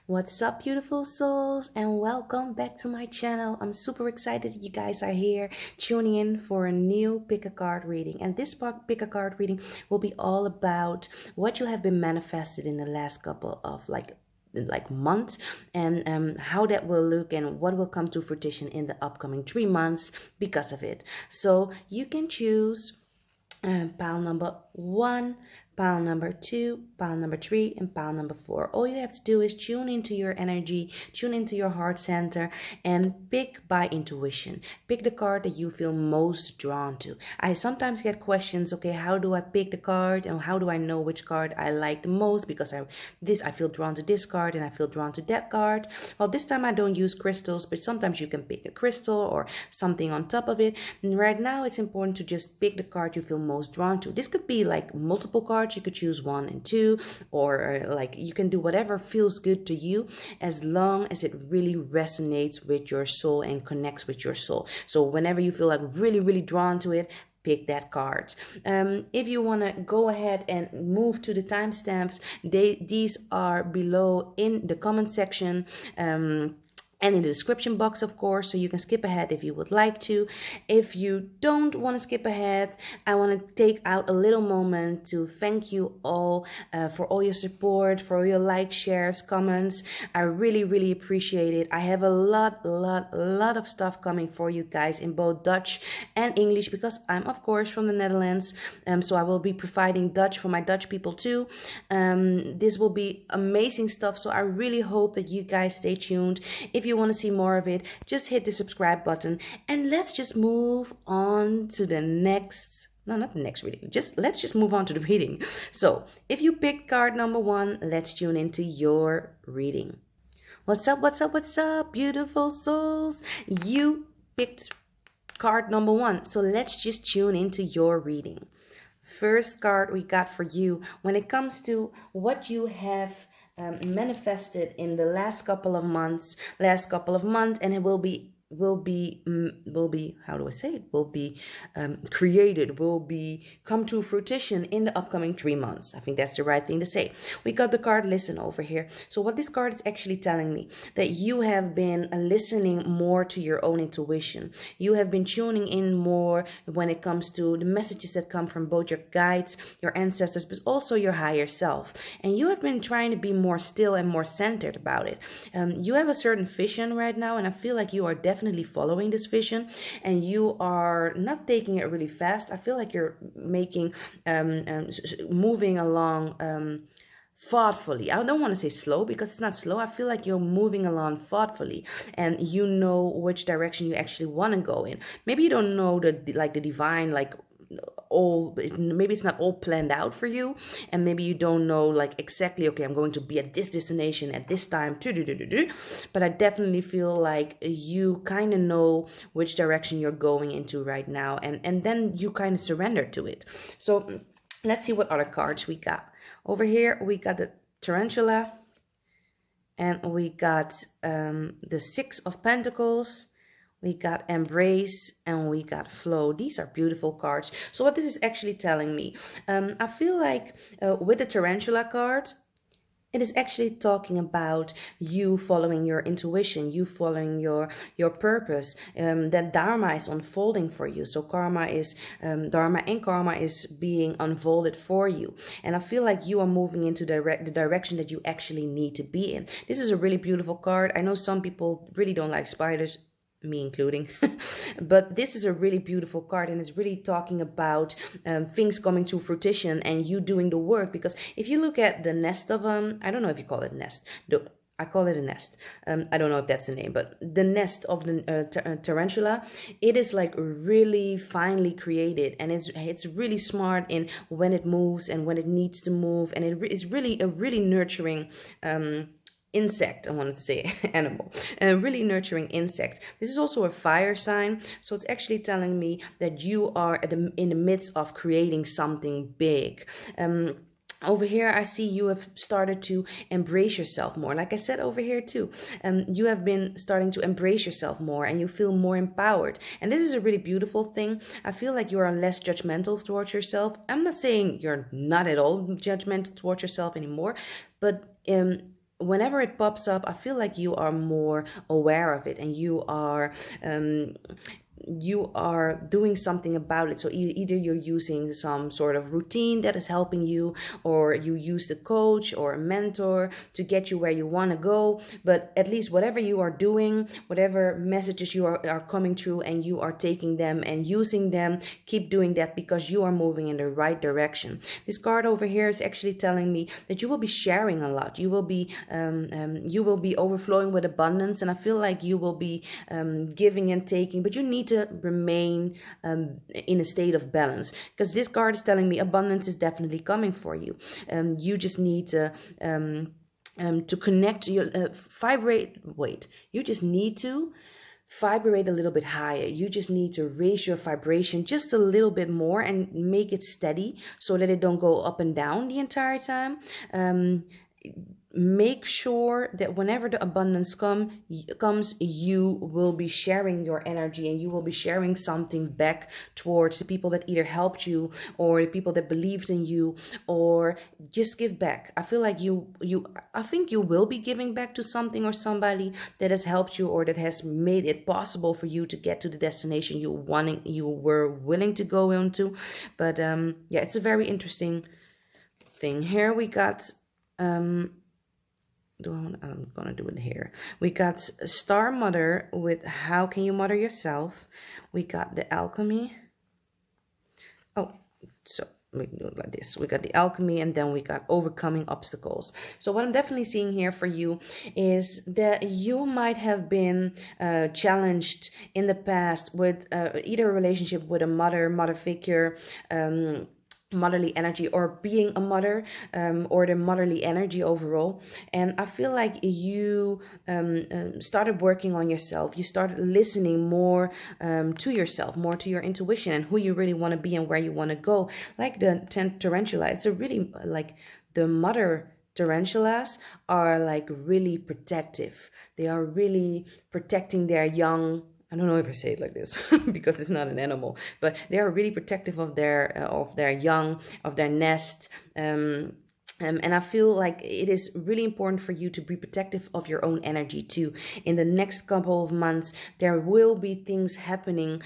What's up, beautiful souls, and welcome back to my channel. I'm super excited you guys are here tuning in for a new pick a card reading. And this pick a card reading will be all about what you have been manifested in the last couple of like months, and how that will look and what will come to fruition in the upcoming 3 months because of it. So you can choose pile number 1, pile number 2, pile number 3, and pile number 4. All you have to do is tune into your energy, tune into your heart center, and pick by intuition. Pick the card that you feel most drawn to. I sometimes get questions, okay, how do I pick the card and how do I know which card I like the most, because I feel drawn to this card and I feel drawn to that card. Well, this time I don't use crystals, but sometimes you can pick a crystal or something on top of it. And right now it's important to just pick the card you feel most drawn to. This could be like multiple cards. You could choose 1 and 2, or like you can do whatever feels good to you, as long as it really resonates with your soul and connects with your soul. So whenever you feel like really drawn to it, pick that card. If you want to go ahead and move to the timestamps, these are below in the comment section. And in the description box, of course, so you can skip ahead if you would like to. If you don't want to skip ahead, I want to take out a little moment to thank you all for all your support, for all your likes, shares, comments. I really appreciate it. I have a lot of stuff coming for you guys in both Dutch and English, because I'm, of course, from the Netherlands. So I will be providing Dutch for my Dutch people too. This will be amazing stuff, so I really hope that you guys stay tuned. If you want to see more of it, just hit the subscribe button, and let's just move on to the next, no, not the next reading, let's just move on to the reading. So if you picked card number 1, let's tune into your reading. What's up, beautiful souls? You picked card number 1, so let's just tune into your reading. First card we got for you when it comes to what you have manifested in the last couple of months, and it will be how do I say it, will be created, will be come to fruition in the upcoming 3 months. I think that's the right thing to say. We got the card listen over here. So what this card is actually telling me, that you have been listening more to your own intuition. You have been tuning in more when it comes to the messages that come from both your guides, your ancestors, but also your higher self. And you have been trying to be more still and more centered about it. You have a certain vision right now, and I feel like you are definitely following this vision, and you are not taking it really fast. I feel like you're making moving along thoughtfully. I don't want to say slow, because it's not slow. I feel like you're moving along thoughtfully, and you know which direction you actually want to go in. Maybe you don't know the divine, like, maybe it's not all planned out for you, and maybe you don't know like exactly, okay, I'm going to be at this destination at this time, but I definitely feel like you kind of know which direction you're going into right now, and then you kind of surrender to it. So let's see what other cards we got. Over here we got the tarantula, and we got the 6 of Pentacles. We got embrace, and we got flow. These are beautiful cards. So what this is actually telling me, I feel like with the tarantula card, it is actually talking about you following your intuition, you following your purpose, that dharma is unfolding for you. So karma is, dharma and karma is being unfolded for you. And I feel like you are moving into the direction that you actually need to be in. This is a really beautiful card. I know some people really don't like spiders, me including, but this is a really beautiful card, and it's really talking about things coming to fruition and you doing the work. Because if you look at the nest of I don't know if you call it nest, I call it a nest. I don't know if that's a name, but the nest of the tarantula, it is like really finely created, and it's really smart in when it moves and when it needs to move, and it is really a really nurturing insect. I wanted to say animal, a really nurturing insect. This is also a fire sign, so it's actually telling me that you are in the midst of creating something big. Over here, I see you have started to embrace yourself more. Like I said over here too, you have been starting to embrace yourself more, and you feel more empowered. And this is a really beautiful thing. I feel like you are less judgmental towards yourself. I'm not saying you're not at all judgmental towards yourself anymore, but whenever it pops up, I feel like you are more aware of it, and you are doing something about it. So either you're using some sort of routine that is helping you, or you use the coach or a mentor to get you where you want to go. But at least whatever you are doing, whatever messages you are coming through, and you are taking them and using them, keep doing that, because you are moving in the right direction. This card over here is actually telling me that you will be sharing a lot. You will be overflowing with abundance, and I feel like you will be giving and taking, but you need to remain in a state of balance, because this card is telling me abundance is definitely coming for you. You just need to connect your you just need to vibrate a little bit higher. You just need to raise your vibration just a little bit more and make it steady, so that it don't go up and down the entire time. Make sure that whenever the abundance comes, you will be sharing your energy, and you will be sharing something back towards the people that either helped you, or the people that believed in you, or just give back. I feel like I think you will be giving back to something or somebody that has helped you, or that has made it possible for you to get to the destination you were willing to go into. But yeah, it's a very interesting thing. Here we got I'm gonna do it here. We got Star Mother with How Can You Mother Yourself? We got the Alchemy. Oh, so we can do it like this. We got the Alchemy, and then we got Overcoming Obstacles. So what I'm definitely seeing here for you is that you might have been challenged in the past with either a relationship with a mother figure, motherly energy, or being a mother, or the motherly energy overall. And I feel like you started working on yourself. You started listening more to yourself, more to your intuition, and who you really want to be and where you want to go. Like the tarantula, it's a really, like, the mother tarantulas are like really protective. They are really protecting their young. I don't know if I say it like this because it's not an animal, but they are really protective of their young, of their nest. And I feel like it is really important for you to be protective of your own energy too. In the next couple of months, there will be things happening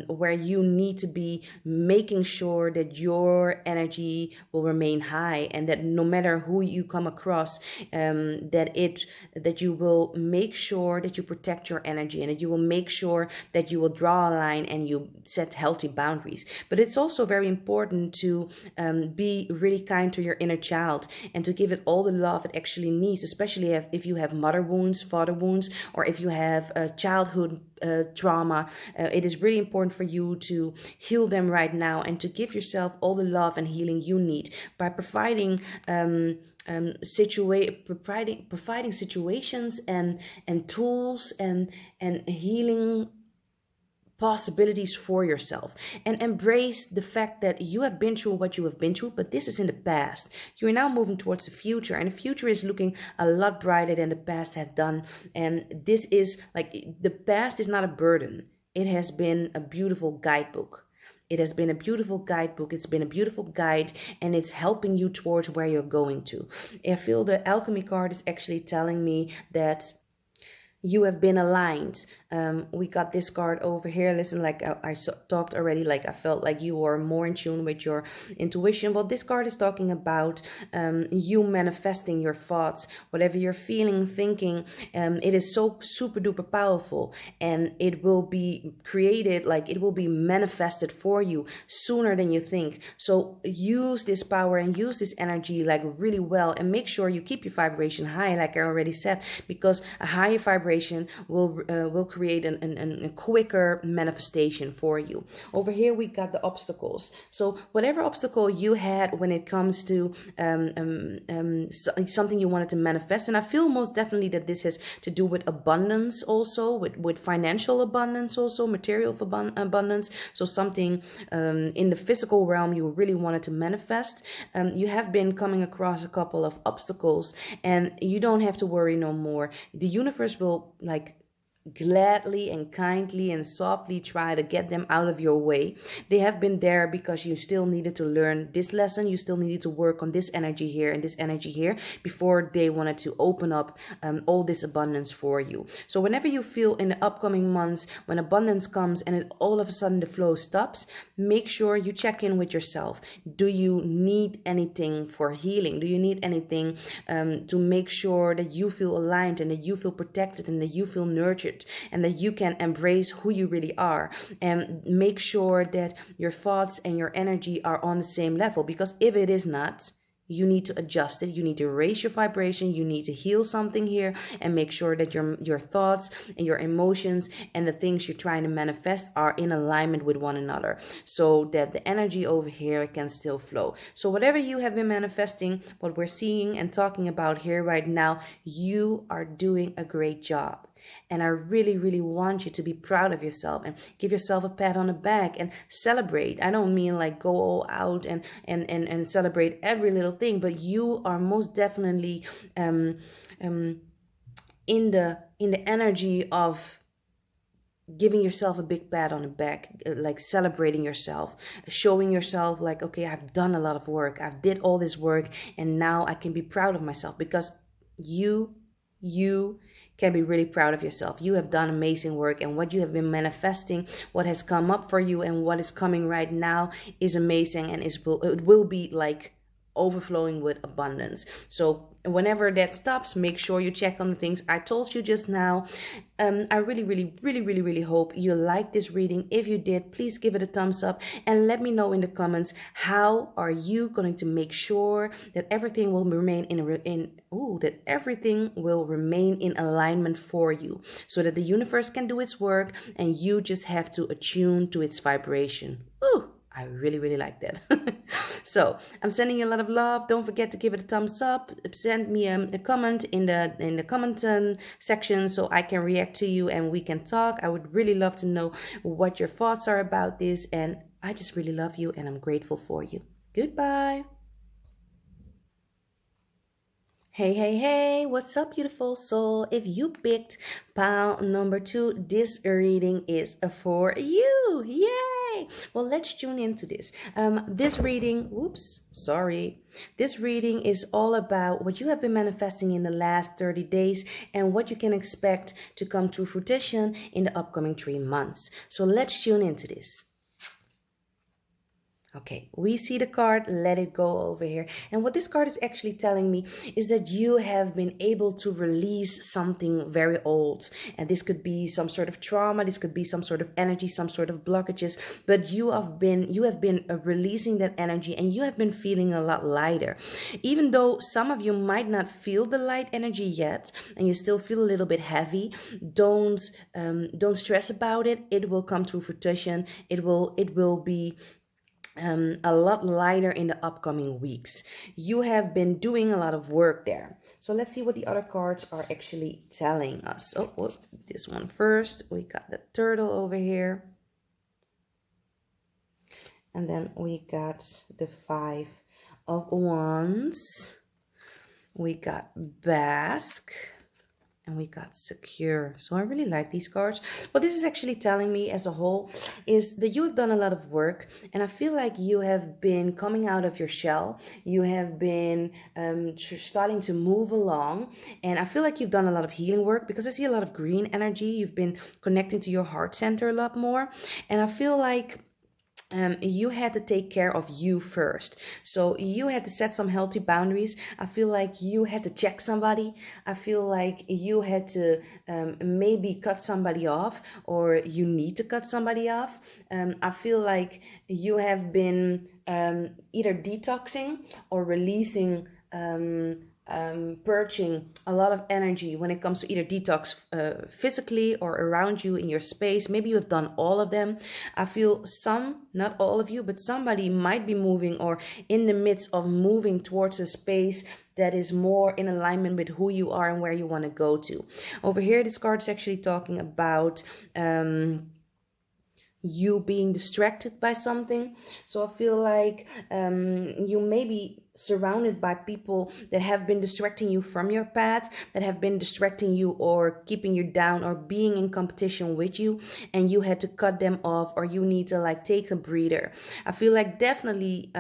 where you need to be making sure that your energy will remain high, and that no matter who you come across, that you will make sure that you protect your energy, and that you will make sure that you will draw a line and you set healthy boundaries. But it's also very important to be really kind to your inner child, and to give it all the love it actually needs, especially if you have mother wounds, father wounds, or if you have childhood trauma. It is really important for you to heal them right now, and to give yourself all the love and healing you need by providing providing situations and tools and healing possibilities for yourself, and embrace the fact that you have been through what you have been through, but this is in the past. You're now moving towards the future, and the future is looking a lot brighter than the past has done. And this is like, the past is not a burden. It has been a beautiful guidebook. It has been a beautiful guidebook. It's been a beautiful guide, and it's helping you towards where you're going to. I feel the Alchemy card is actually telling me that you have been aligned. We got this card over here. Listen, like I talked already, like I felt like you were more in tune with your intuition. Well, this card is talking about you manifesting your thoughts, whatever you're feeling, thinking. It is so super duper powerful, and it will be created, like it will be manifested for you sooner than you think. So use this power and use this energy like really well, and make sure you keep your vibration high, like I already said, because a higher vibration will create a quicker manifestation for you. Over here we got the obstacles. So whatever obstacle you had when it comes to something you wanted to manifest, and I feel most definitely that this has to do with abundance, also with financial abundance, also material abundance. So something in the physical realm you really wanted to manifest. You have been coming across a couple of obstacles, and you don't have to worry no more. The universe will like gladly and kindly and softly try to get them out of your way. They have been there because you still needed to learn this lesson. You still needed to work on this energy here and this energy here before they wanted to open up all this abundance for you. So whenever you feel in the upcoming months when abundance comes and it, all of a sudden the flow stops, make sure you check in with yourself. Do you need anything for healing? Do you need anything to make sure that you feel aligned and that you feel protected and that you feel nurtured and that you can embrace who you really are, and make sure that your thoughts and your energy are on the same level? Because if it is not, you need to adjust it. You need to raise your vibration. You need to heal something here and make sure that your thoughts and your emotions and the things you're trying to manifest are in alignment with one another, so that the energy over here can still flow. So whatever you have been manifesting, what we're seeing and talking about here right now, you are doing a great job. And I really, really want you to be proud of yourself and give yourself a pat on the back and celebrate. I don't mean like go all out and celebrate every little thing, but you are most definitely in the energy of giving yourself a big pat on the back, like celebrating yourself, showing yourself like, okay, I've done a lot of work. I've did all this work and now I can be proud of myself, because you can be really proud of yourself. You have done amazing work, and what you have been manifesting, what has come up for you and what is coming right now is amazing, and it will be like overflowing with abundance. So whenever that stops, make sure you check on the things I told you just now. I really hope you liked this reading. If you did, please give it a thumbs up and let me know in the comments, how are you going to make sure that everything will remain in alignment for you, so that the universe can do its work and you just have to attune to its vibration. Ooh, I really like that. So I'm sending you a lot of love. Don't forget to give it a thumbs up. Send me a comment in the comment section so I can react to you and we can talk. I would really love to know what your thoughts are about this, and I just really love you and I'm grateful for you. Goodbye. Hey, what's up, beautiful soul? If you picked pile number 2, this reading is for you. Yay! Well, let's tune into this. This reading is all about what you have been manifesting in the last 30 days and what you can expect to come to fruition in the upcoming 3 months. So let's tune into this. Okay, we see the card, let it go over here. And what this card is actually telling me is that you have been able to release something very old. And this could be some sort of trauma, this could be some sort of energy, some sort of blockages. But you have been releasing that energy and you have been feeling a lot lighter. Even though some of you might not feel the light energy yet and you still feel a little bit heavy, don't stress about it. It will come to fruition. It will be a lot lighter in the upcoming weeks. You have been doing a lot of work there. So let's see what the other cards are actually telling us. Oh, this one first. We got the turtle over here. And then we got the 5 of Wands. We got Bask. And we got Secure. So I really like these cards. What this is actually telling me as a whole is that you have done a lot of work. And I feel like you have been coming out of your shell. You have been starting to move along. And I feel like you've done a lot of healing work, because I see a lot of green energy. You've been connecting to your heart center a lot more. And I feel like you had to take care of you first. So you had to set some healthy boundaries. I feel like you had to check somebody. I feel like you had to maybe cut somebody off, or you need to cut somebody off. I feel like you have been either detoxing or releasing purging a lot of energy when it comes to either detox physically or around you in your space. Maybe you have done all of them. I feel some, not all of you, but somebody might be moving or in the midst of moving towards a space that is more in alignment with who you are and where you want to go to. Over here, this card is actually talking about you being distracted by something. So I feel like you maybe surrounded by people that have been distracting you from your path, that have been distracting you or keeping you down or being in competition with you, and you had to cut them off, or you need to like take a breather. I feel like definitely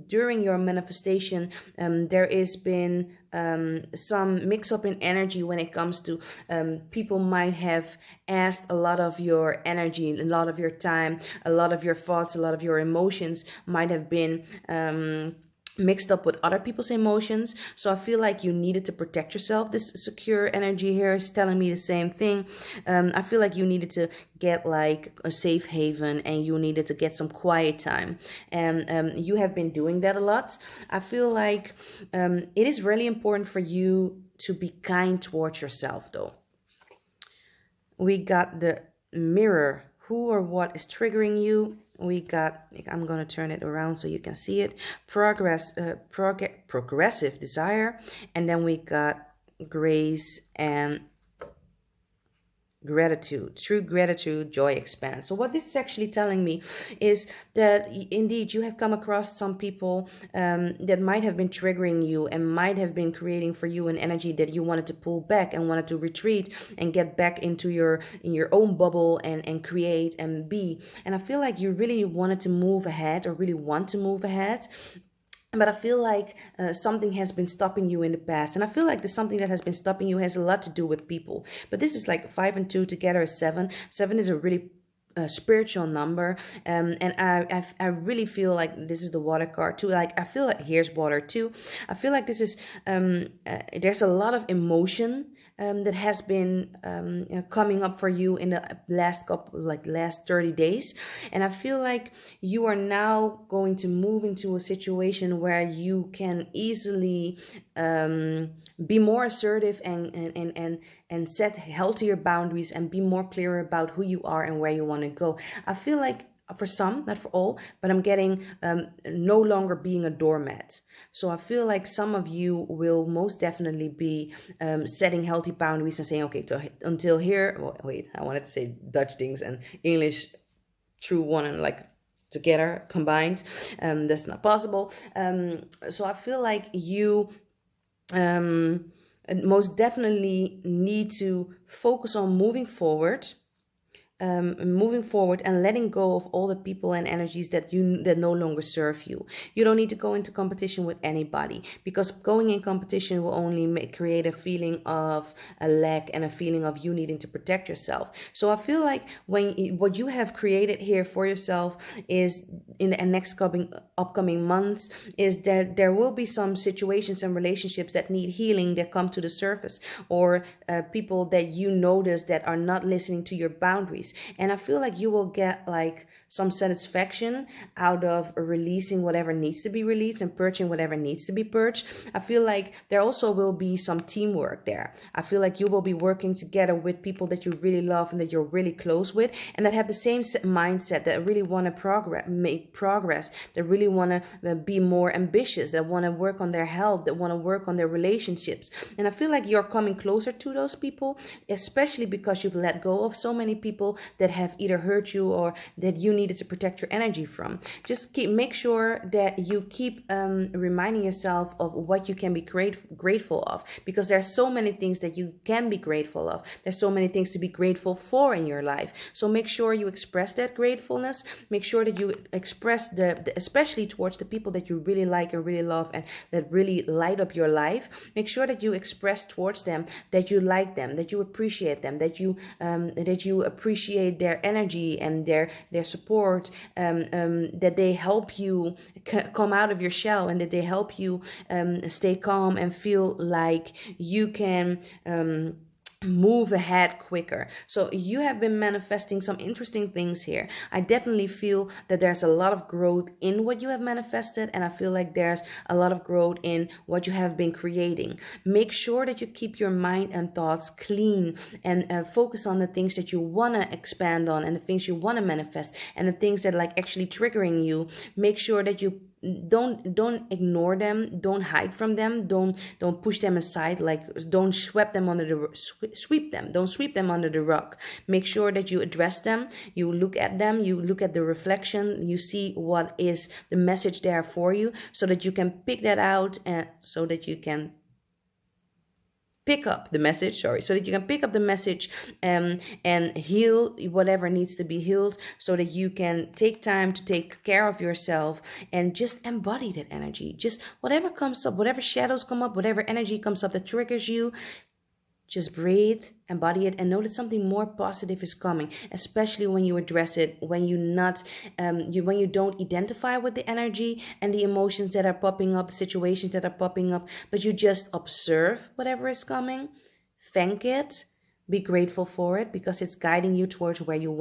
during your manifestation there has been some mix up in energy when it comes to people might have asked a lot of your energy, a lot of your time, a lot of your thoughts, a lot of your emotions might have been mixed up with other people's emotions. So I feel like you needed to protect yourself. This secure energy here is telling me the same thing. I feel like you needed to get like a safe haven, and you needed to get some quiet time, and you have been doing that a lot. I feel like it is really important for you to be kind towards yourself though. We got the mirror. Who or what is triggering you? We got, I'm going to turn it around so you can see it. Progressive desire. And then we got grace and gratitude. True gratitude, joy expands. So what this is actually telling me is that indeed you have come across some people that might have been triggering you and might have been creating for you an energy that you wanted to pull back and wanted to retreat and get back into your own bubble and create and be. And I feel like you really wanted to move ahead, or really want to move ahead. But I feel like something has been stopping you in the past. And I feel like the something that has been stopping you has a lot to do with people. But this is like 5 and 2 together is 7. 7 is a really spiritual number. And I really feel like this is the water card too. Like I feel like here's water too. I feel like this is, there's a lot of emotion that has been coming up for you in the last 30 days. And I feel like you are now going to move into a situation where you can easily be more assertive and set healthier boundaries and be more clear about who you are and where you want to go. I feel like for some, not for all, but I'm getting no longer being a doormat. So I feel like some of you will most definitely be setting healthy boundaries and saying, okay, until here, wait, I wanted to say Dutch things and English through one and like together combined. That's not possible. So I feel like you most definitely need to focus on moving forward and letting go of all the people and energies that no longer serve you. You don't need to go into competition with anybody, because going in competition will only create a feeling of a lack and a feeling of you needing to protect yourself. So I feel like what you have created here for yourself is in the next upcoming months is that there will be some situations and relationships that need healing that come to the surface, or people that you notice that are not listening to your boundaries. And I feel like you will get like some satisfaction out of releasing whatever needs to be released and purging whatever needs to be purged. I feel like there also will be some teamwork there. I feel like you will be working together with people that you really love and that you're really close with, and that have the same mindset, that really want to make progress, that really want to be more ambitious, that want to work on their health, that want to work on their relationships. And I feel like you're coming closer to those people, especially because you've let go of so many people that have either hurt you or that you needed to protect your energy from. Just make sure that you keep reminding yourself of what you can be grateful of, because there's so many things that you can be grateful of. There's so many things to be grateful for in your life. So make sure you express that gratefulness. Make sure that you express especially towards the people that you really like and really love and that really light up your life. Make sure that you express towards them that you like them, that you appreciate them, that you appreciate their energy and their support, that they help you come out of your shell, and that they help you stay calm and feel like you can move ahead quicker. So you have been manifesting some interesting things here. I definitely feel that there's a lot of growth in what you have manifested, and I feel like there's a lot of growth in what you have been creating. Make sure that you keep your mind and thoughts clean and focus on the things that you want to expand on and the things you want to manifest, and the things that like actually triggering you. Make sure that you don't ignore them, don't hide from them, don't push them aside, like don't sweep them under the sweep them, don't sweep them under the rug. Make sure that you address them, you look at them, you look at the reflection, you see what is the message there for you, so that you can pick that out, and so that you can pick up the message, so that you can pick up the message, and heal whatever needs to be healed, so that you can take time to take care of yourself and just embody that energy. Just whatever comes up, whatever shadows come up, whatever energy comes up that triggers you, just breathe, embody it, and know that something more positive is coming, especially when you address it, when when you don't identify with the energy and the emotions that are popping up, the situations that are popping up, but you just observe whatever is coming, thank it, be grateful for it, because it's guiding you towards where you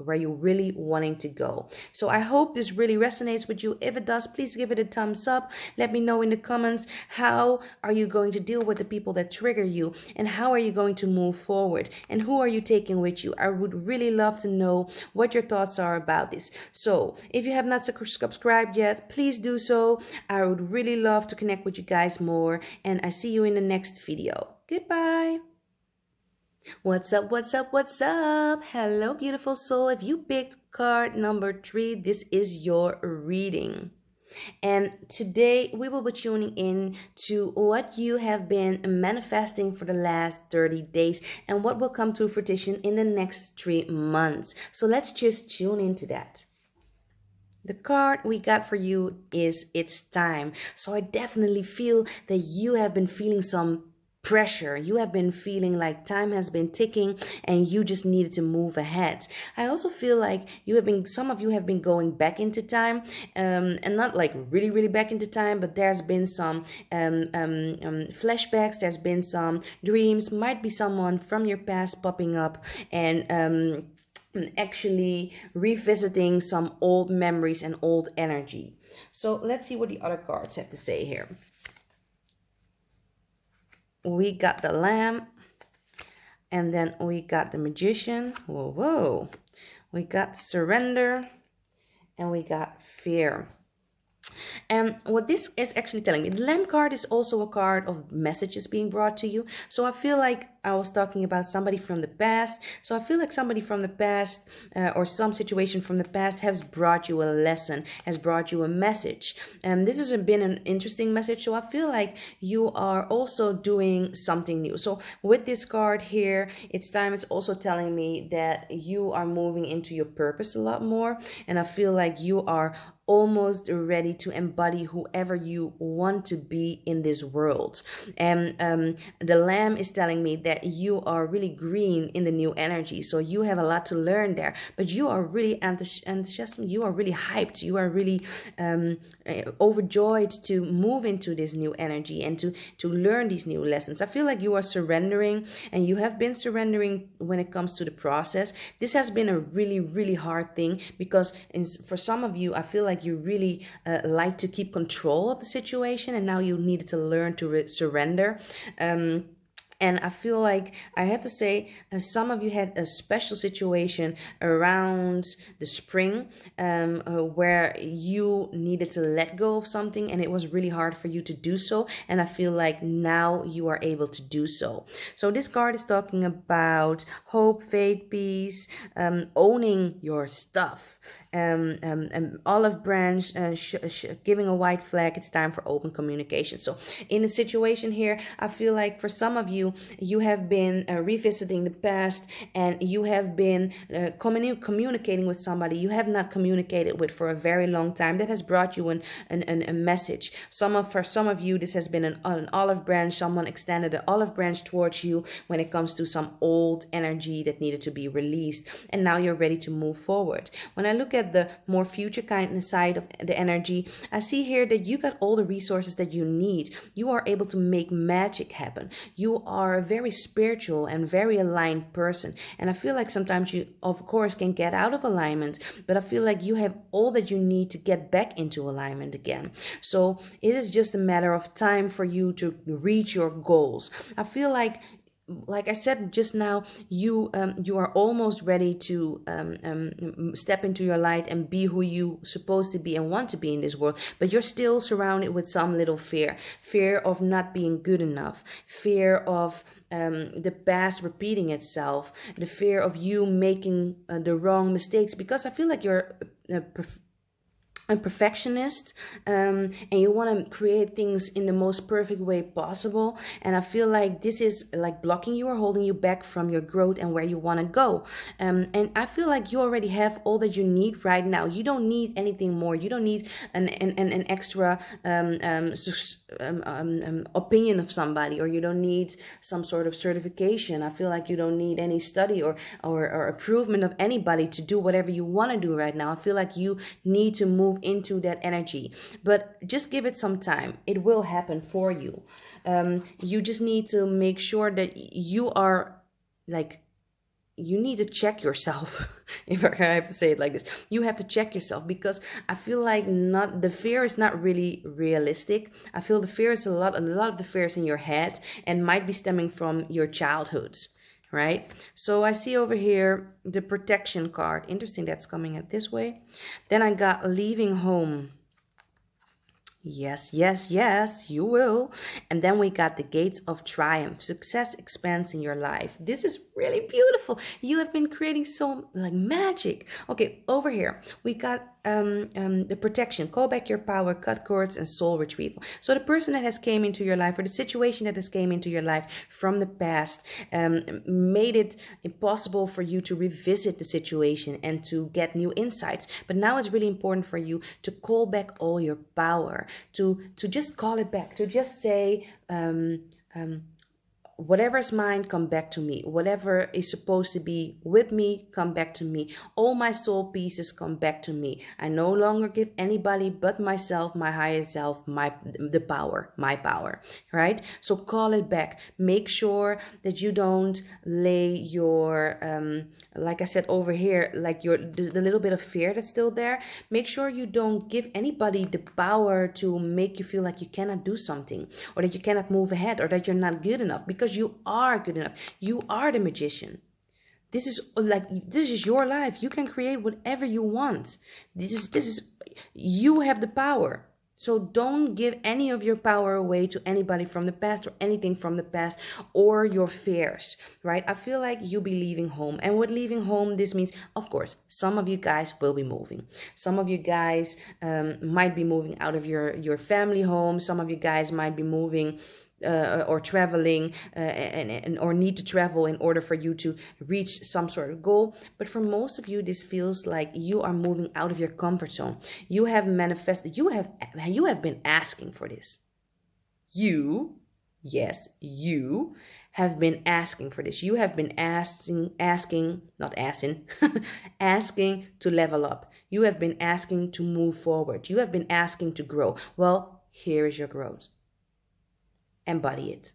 really wanting to go. So I hope this really resonates with you. If it does, please give it a thumbs up. Let me know in the comments, how are you going to deal with the people that trigger you, and how are you going to move forward, and who are you taking with you? I would really love to know what your thoughts are about this. So if you have not subscribed yet, please do so. I would really love to connect with you guys more, and I see you in the next video. Goodbye. What's up, what's up, what's up? Hello, beautiful soul. If you picked card number 3, this is your reading. And today we will be tuning in to what you have been manifesting for the last 30 days and what will come to fruition in the next 3 months. So let's just tune into that. The card we got for you is It's Time. So I definitely feel that you have been feeling some pressure. You have been feeling like time has been ticking and you just needed to move ahead. I also feel like some of you have been going back into time, and not like really back into time, but there's been some flashbacks, there's been some dreams, might be someone from your past popping up and actually revisiting some old memories and old energy. So let's see what the other cards have to say here. We got the Lamb, and then we got the Magician. Whoa. We got Surrender, and we got Fear. And what this is actually telling me, the Lamb card is also a card of messages being brought to you. So I feel like I was talking about somebody from the past. So I feel like somebody from the past or some situation from the past has brought you a lesson, has brought you a message. And this has been an interesting message. So I feel like you are also doing something new. So with this card here, It's Time, it's also telling me that you are moving into your purpose a lot more. And I feel like you are almost ready to embody whoever you want to be in this world. And the Lamb is telling me that you are really green in the new energy, so you have a lot to learn there, but you are really enthusiastic, you are really hyped, you are really overjoyed to move into this new energy and to learn these new lessons. I feel like you are surrendering, and you have been surrendering when it comes to the process. This has been a really hard thing, because for some of you, I feel like you really like to keep control of the situation, and now you needed to learn to surrender. And I feel like I have to say, some of you had a special situation around the spring where you needed to let go of something, and it was really hard for you to do so. And I feel like now you are able to do so. So this card is talking about hope, faith, peace, owning your stuff. Olive branch, giving a white flag. It's time for open communication. So in a situation here, I feel like for some of you, you have been revisiting the past, and you have been communicating with somebody you have not communicated with for a very long time. That has brought you a message. For some of you, this has been an olive branch. Someone extended an olive branch towards you when it comes to some old energy that needed to be released, and now you're ready to move forward. When I look at the more future kind side of the energy, I see here that you got all the resources that you need. You are able to make magic happen. You are a very spiritual and very aligned person, and I feel like sometimes you of course can get out of alignment, but I feel like you have all that you need to get back into alignment again. So it is just a matter of time for you to reach your goals. I feel like like I said just now, you are almost ready to step into your light and be who you supposed to be and want to be in this world, but you're still surrounded with some little fear of not being good enough, fear of the past repeating itself, the fear of you making the wrong mistakes, because I feel like you're a perfectionist, and you want to create things in the most perfect way possible, and I feel like this is like blocking you or holding you back from your growth and where you want to go. And I feel like you already have all that you need right now. You don't need anything more. You don't need an extra opinion of somebody, or you don't need some sort of certification. I feel like you don't need any study or approval of anybody to do whatever you want to do right now. I feel like you need to move into that energy, but just give it some time. It will happen for you. You just need to make sure that you are like, you need to check yourself. If I have to say it like this, you have to check yourself, because I feel like not the fear is not really realistic. I feel the fear is a lot of the fear is in your head and might be stemming from your childhoods, right? So I see over here the protection card. Interesting, that's coming at this way. Then I got leaving home. Yes, yes, yes, you will. And then we got the gates of triumph. Success expands in your life. This is really beautiful. You have been creating so like magic. Okay, over here we got the protection. Call back your power, cut cords, and soul retrieval. So the person that has came into your life, or the situation that has came into your life from the past, made it impossible for you to revisit the situation and to get new insights. But now it's really important for you to call back all your power, to just call it back, to just say, whatever is mine, come back to me. Whatever is supposed to be with me, come back to me. All my soul pieces come back to me. I no longer give anybody but myself, my higher self, my power, right? So call it back. Make sure that you don't lay your, like I said over here, like the little bit of fear that's still there. Make sure you don't give anybody the power to make you feel like you cannot do something, or that you cannot move ahead, or that you're not good enough, because you are good enough. You are the magician. This is your life. You can create whatever you want. This is you have the power. So don't give any of your power away to anybody from the past, or anything from the past, or your fears, right? I feel like you'll be leaving home. And with leaving home, this means, of course, some of you guys will be moving. Some of you guys might be moving out of your family home. Some of you guys might be moving or traveling or need to travel in order for you to reach some sort of goal. But for most of you, this feels like you are moving out of your comfort zone. You have manifested, you have been asking for this. You have been asking for this. You have been asking to level up. You have been asking to move forward. You have been asking to grow. Well, here is your growth. Embody it.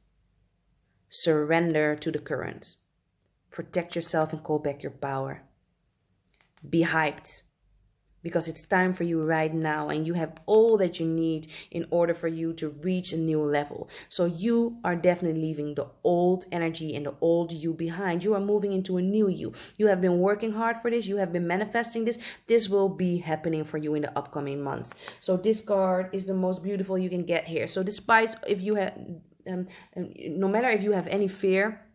Surrender to the current. Protect yourself and call back your power. Be hyped, because it's time for you right now, and you have all that you need in order for you to reach a new level. So you are definitely leaving the old energy and the old you behind. You are moving into a new you. You have been working hard for this. You have been manifesting this. This will be happening for you in the upcoming months. So this card is the most beautiful you can get here. So despite if you have, no matter if you have any fear,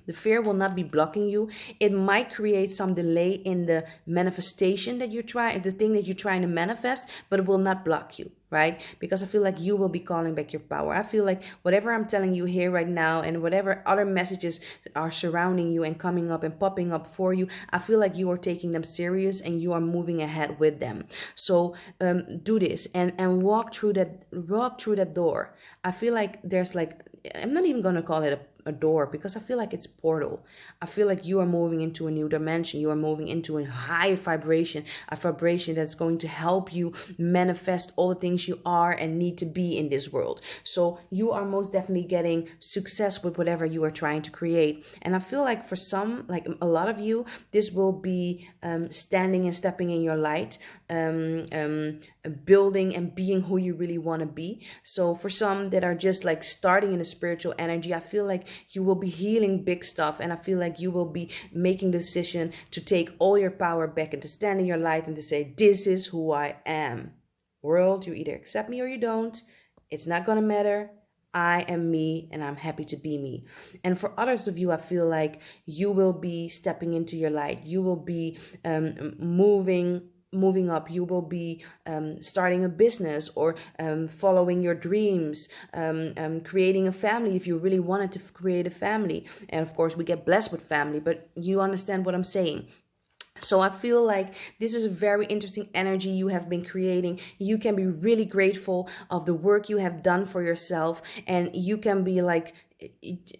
the fear will not be blocking you. It might create some delay in the manifestation that you're trying, the thing that you're trying to manifest, but it will not block you, right? Because I feel like you will be calling back your power. I feel like whatever I'm telling you here right now, and whatever other messages are surrounding you and coming up and popping up for you, I feel like you are taking them serious and you are moving ahead with them. So do this and walk through that door. I feel like there's like, I'm not even gonna call it a door, because I feel like it's portal. I feel like you are moving into a new dimension. You are moving into a higher vibration, a vibration that's going to help you manifest all the things things you are and need to be in this world. So you are most definitely getting success with whatever you are trying to create. And I feel like for some, like a lot of you, this will be standing and stepping in your light, building and being who you really want to be. So for some that are just like starting in a spiritual energy, I feel like you will be healing big stuff, and I feel like you will be making the decision to take all your power back and to stand in your light and to say, this is who I am. World, you either accept me or you don't. It's not gonna matter. I am me, and I'm happy to be me. And for others of you, I feel like you will be stepping into your light. You will be moving up. You will be starting a business, or following your dreams, creating a family if you really wanted to create a family. And of course, we get blessed with family, but you understand what I'm saying. So I feel like this is a very interesting energy you have been creating. You can be really grateful of the work you have done for yourself, and you can be like,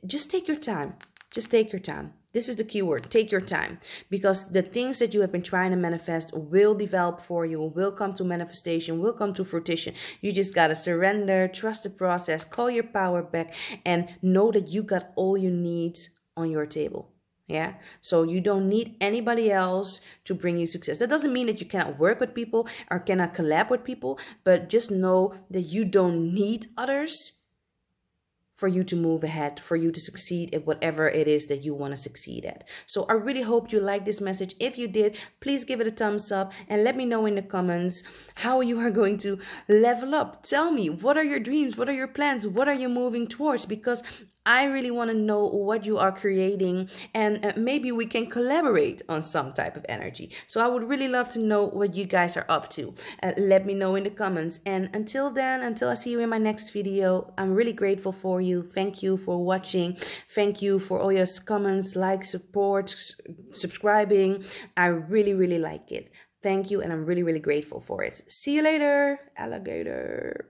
just take your time. Just take your time. This is the key word, take your time, because the things that you have been trying to manifest will develop for you, will come to manifestation, will come to fruition. You just got to surrender, trust the process, call your power back, and know that you got all you need on your table. Yeah, so you don't need anybody else to bring you success. That doesn't mean that you cannot work with people or cannot collab with people, but just know that you don't need others for you to move ahead, for you to succeed at whatever it is that you want to succeed at. So I really hope you like this message. If you did, please give it a thumbs up and let me know in the comments how you are going to level up. Tell me, what are your dreams? What are your plans? What are you moving towards? Because I really want to know what you are creating, and maybe we can collaborate on some type of energy. So I would really love to know what you guys are up to. Let me know in the comments. And until then, until I see you in my next video, I'm really grateful for you. Thank you for watching. Thank you for all your comments, likes, support, subscribing. I really, really like it. Thank you, and I'm really, really grateful for it. See you later, alligator.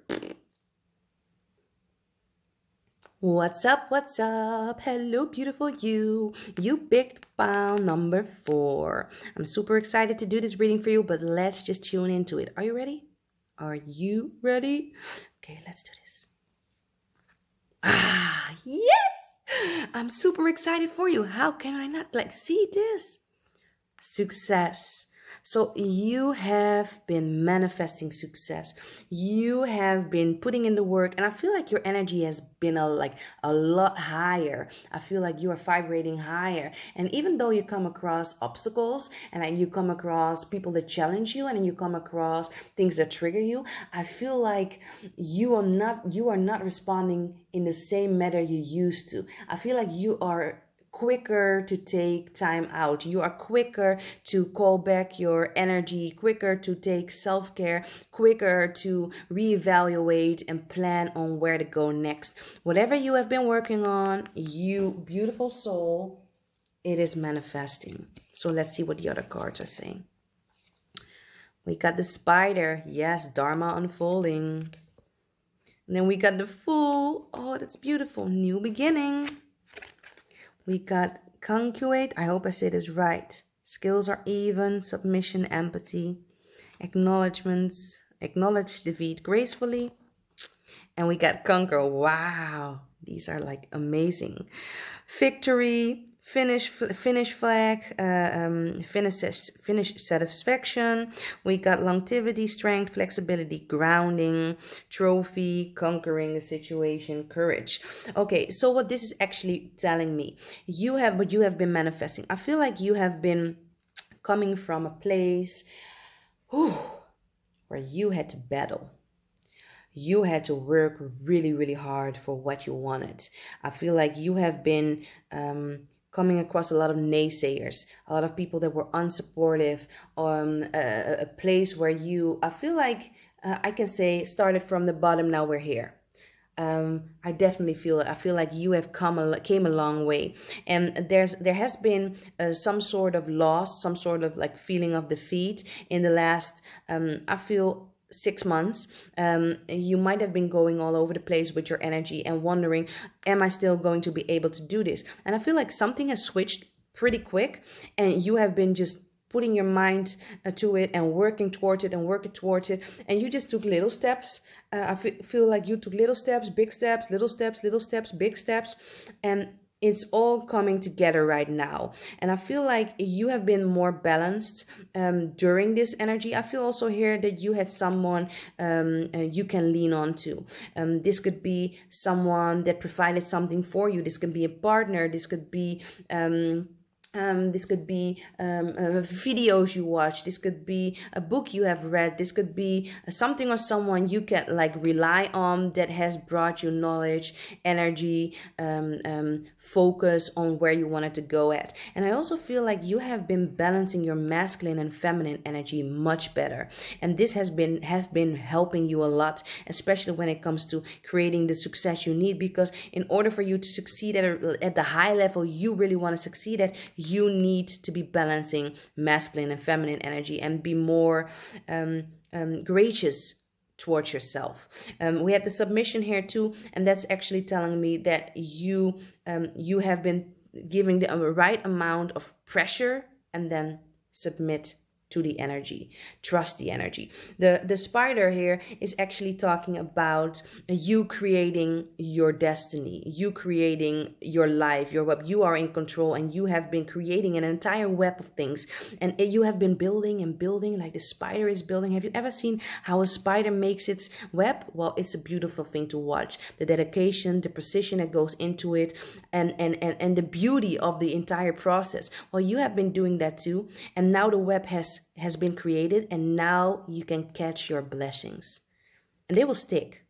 What's up? What's up? Hello, beautiful you. You picked file number 4. I'm super excited to do this reading for you, but let's just tune into it. Are you ready? Are you ready? Okay, let's do this. Ah, yes! I'm super excited for you. How can I not see this? Success. So you have been manifesting success. You have been putting in the work, and I feel like your energy has been a lot higher. I feel like you are vibrating higher. And even though you come across obstacles, and you come across people that challenge you, and you come across things that trigger you, I feel like you are not responding in the same manner you used to. I feel like you are quicker to take time out. You are quicker to call back your energy, quicker to take self-care, quicker to reevaluate and plan on where to go next. Whatever you have been working on, you beautiful soul, it is manifesting. So let's see what the other cards are saying. We got the spider. Yes, Dharma unfolding. And then we got the Fool. Oh, that's beautiful. New beginning. We got Conquate. I hope I say this right. Skills are even. Submission, empathy. Acknowledgements. Acknowledge defeat gracefully. And we got Conquer. Wow. These are amazing. Victory. Finish flag, finish satisfaction. We got longevity, strength, flexibility, grounding, trophy, conquering a situation, courage. Okay, so what this is actually telling me, you have been manifesting. I feel like you have been coming from a place where you had to battle. You had to work really, really hard for what you wanted. I feel like you have been coming across a lot of naysayers, a lot of people that were unsupportive, a place where I feel like I can say started from the bottom, now we're here. I definitely feel it. I feel like you have came a long way, and there has been some sort of loss, some sort of feeling of defeat in the last I feel 6 months. You might have been going all over the place with your energy and wondering, am I still going to be able to do this? And I feel like something has switched pretty quick, and you have been just putting your mind to it and working towards it and working towards it, and you just took little steps. Feel like you took little steps, big steps, little steps, little steps, big steps, and it's all coming together right now. And I feel like you have been more balanced during this energy. I feel also here that you had someone you can lean on to. This could be someone that provided something for you. This could be a partner. This could be videos you watch. This could be a book you have read. This could be something or someone you can like rely on that has brought you knowledge, energy, focus on where you wanted to go at. And I also feel like you have been balancing your masculine and feminine energy much better. And this has been helping you a lot, especially when it comes to creating the success you need. Because in order for you to succeed at the high level you really want to succeed at, you need to be balancing masculine and feminine energy and be more gracious towards yourself. We have the submission here too, and that's actually telling me that you have been giving the right amount of pressure and then submit to the energy. Trust the energy. The spider here is actually talking about you creating your destiny, you creating your life, your web. You are in control, and you have been creating an entire web of things, and you have been building and building like the spider is building. Have you ever seen how a spider makes its web? Well, it's a beautiful thing to watch. The dedication, the precision that goes into it, and the beauty of the entire process. Well, you have been doing that too, and now the web has been created, and now you can catch your blessings, and they will stick.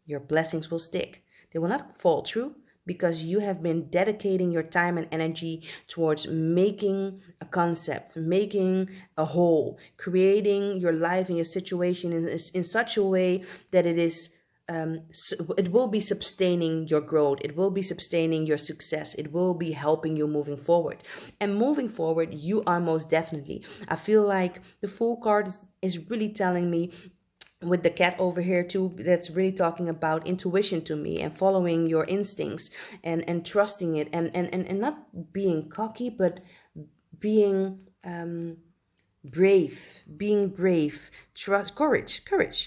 Your blessings will stick. They will not fall through, because you have been dedicating your time and energy towards making a concept, making a whole, creating your life and your situation in such a way that it is it will be sustaining your growth. It will be sustaining your success. It will be helping you moving forward. And moving forward, you are most definitely. I feel like the Fool card is really telling me, with the cat over here too, that's really talking about intuition to me, and following your instincts and trusting it, and not being cocky, but being brave, trust, courage,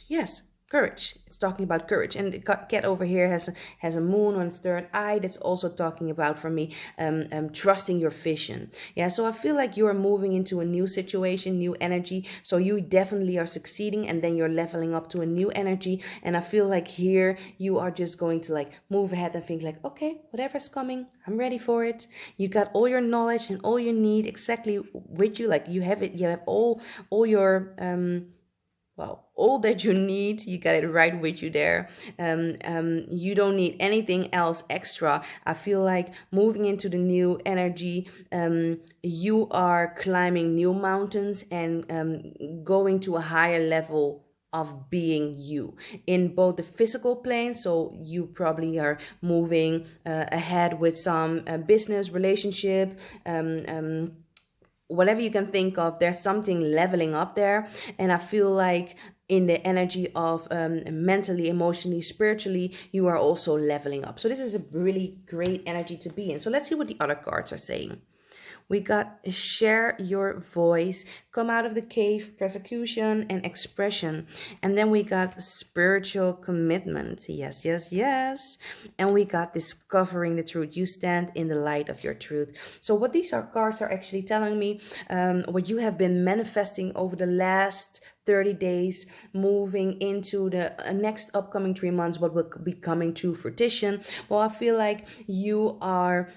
yes. Courage. It's talking about courage. And the cat over here has a moon on its third eye. That's also talking about, for me, trusting your vision. Yeah, so I feel like you are moving into a new situation, new energy. So you definitely are succeeding, and then you're leveling up to a new energy. And I feel like here you are just going to like move ahead and think like, okay, whatever's coming, I'm ready for it. You got all your knowledge and all you need exactly with you. Like you have it. You have all your all that you need, you got it right with you there. You don't need anything else extra. I feel like moving into the new energy, you are climbing new mountains and going to a higher level of being you in both the physical plane. So you probably are moving ahead with some business relationship, whatever you can think of. There's something leveling up there. And I feel like in the energy of mentally, emotionally, spiritually, you are also leveling up. So this is a really great energy to be in. So let's see what the other cards are saying. We got share your voice, come out of the cave, persecution and expression. And then we got spiritual commitment. Yes, yes, yes. And we got discovering the truth. You stand in the light of your truth. So what these cards are actually telling me, what you have been manifesting over the last 30 days, moving into the next upcoming 3 months, what will be coming to fruition. Well, I feel like you are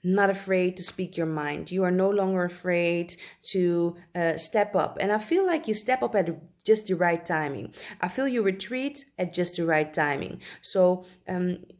not afraid to speak your mind. You are no longer afraid to step up. And I feel like you step up at just the right timing. I feel you retreat at just the right timing. So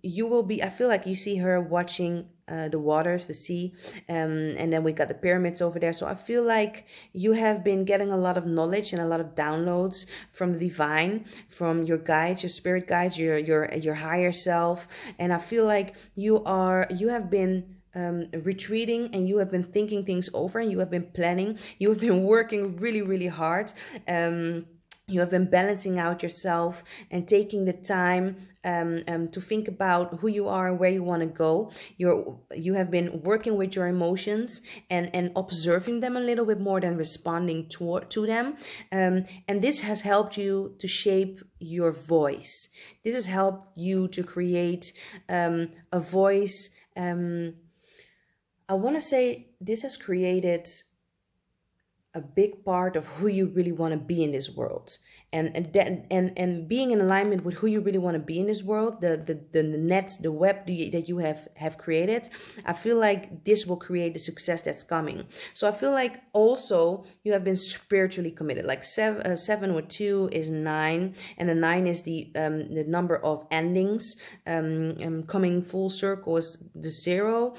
you will be, I feel like you see her watching the waters, the sea, and then we got the pyramids over there. So I feel like you have been getting a lot of knowledge and a lot of downloads from the divine, from your guides, your spirit guides, your higher self. And I feel like you have been retreating, and you have been thinking things over, and you have been planning. You have been working really, really hard. You have been balancing out yourself and taking the time to think about who you are and where you want to go. You have been working with your emotions and observing them a little bit more than responding to them. And this has helped you to shape your voice. This has helped you to create a voice. I want to say this has created a big part of who you really want to be in this world, and being in alignment with who you really want to be in this world, the net, the web that you have created. I feel like this will create the success that's coming. So I feel like also you have been spiritually committed. Like seven with 2 is 9, and the 9 is the number of endings. Coming full circle is the 0.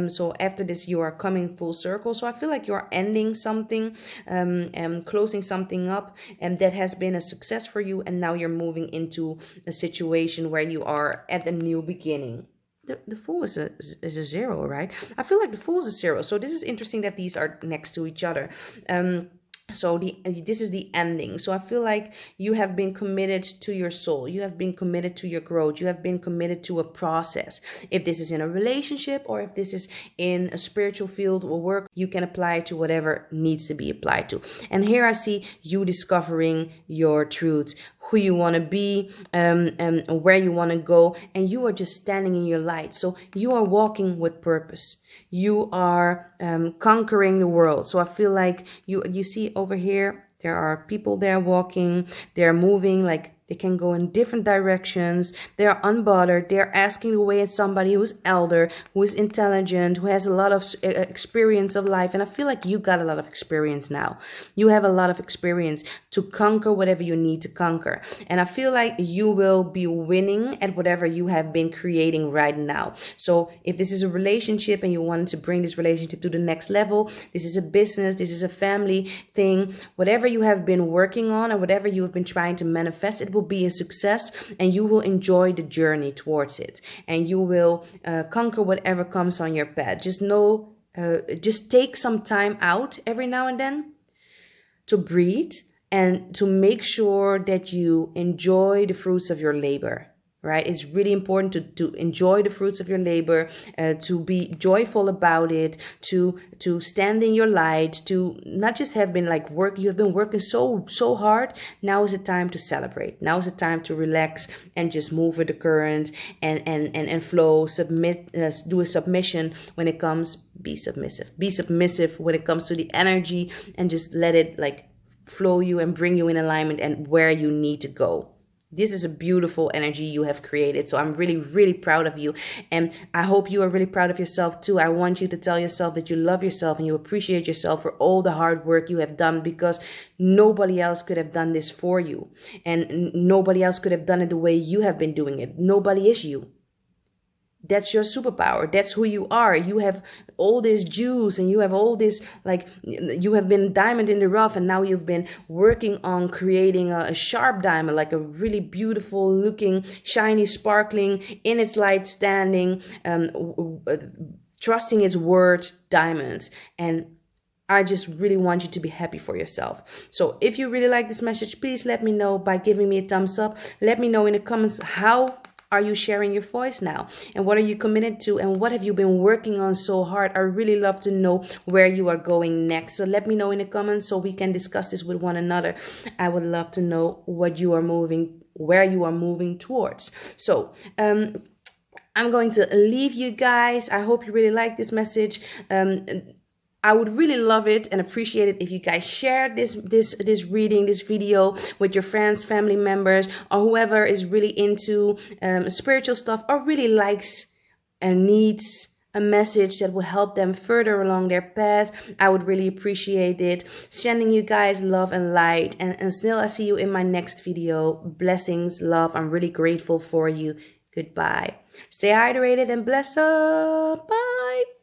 So after this you are coming full circle. So I feel like you are ending something, and closing something up, and that has been a success for you, and now you're moving into a situation where you are at a new beginning. The Fool is a 0, right? I feel like the Fool is a 0. So this is interesting that these are next to each other. So this is the ending. So I feel like you have been committed to your soul. You have been committed to your growth. You have been committed to a process. If this is in a relationship, or if this is in a spiritual field or work, you can apply it to whatever needs to be applied to. And here I see you discovering your truth, who you want to be, and where you want to go, and you are just standing in your light. So you are walking with purpose. You are conquering the world. So I feel like you see over here, there are people there walking, they're moving, like they can go in different directions. They're unbothered. They're asking the way at somebody who's elder, who is intelligent, who has a lot of experience of life. And I feel like you got a lot of experience now. You have a lot of experience to conquer whatever you need to conquer. And I feel like you will be winning at whatever you have been creating right now. So if this is a relationship and you want to bring this relationship to the next level, this is a business, this is a family thing, whatever you have been working on or whatever you have been trying to manifest, it will be a success, and you will enjoy the journey towards it, and you will conquer whatever comes on your path. Just know, just take some time out every now and then to breathe and to make sure that you enjoy the fruits of your labor. Right? It's really important to enjoy the fruits of your labor, to be joyful about it, to stand in your light, to not just have been like work. You have been working so hard. Now is the time to celebrate. Now is the time to relax and just move with the current and flow. Submit, do a submission when it comes. Be submissive. Be submissive when it comes to the energy, and just let it like flow you and bring you in alignment and where you need to go. This is a beautiful energy you have created. So I'm really, really proud of you. And I hope you are really proud of yourself too. I want you to tell yourself that you love yourself and you appreciate yourself for all the hard work you have done, because nobody else could have done this for you. And nobody else could have done it the way you have been doing it. Nobody is you. That's your superpower. That's who you are. You have all this juice, and you have all this, like, you have been diamond in the rough, and now you've been working on creating a sharp diamond, like a really beautiful looking, shiny, sparkling, in its light standing, trusting its word diamond. And I just really want you to be happy for yourself. So if you really like this message, please let me know by giving me a thumbs up. Let me know in the comments, how are you sharing your voice now? And what are you committed to? And what have you been working on so hard? I really love to know where you are going next. So let me know in the comments so we can discuss this with one another. I would love to know what you are moving, where you are moving towards. So, I'm going to leave you guys. I hope you really like this message. I would really love it and appreciate it if you guys share this reading, this video with your friends, family members, or whoever is really into spiritual stuff, or really likes and needs a message that will help them further along their path. I would really appreciate it. Sending you guys love and light, and still I see you in my next video. Blessings, love. I'm really grateful for you. Goodbye. Stay hydrated and bless up. Bye.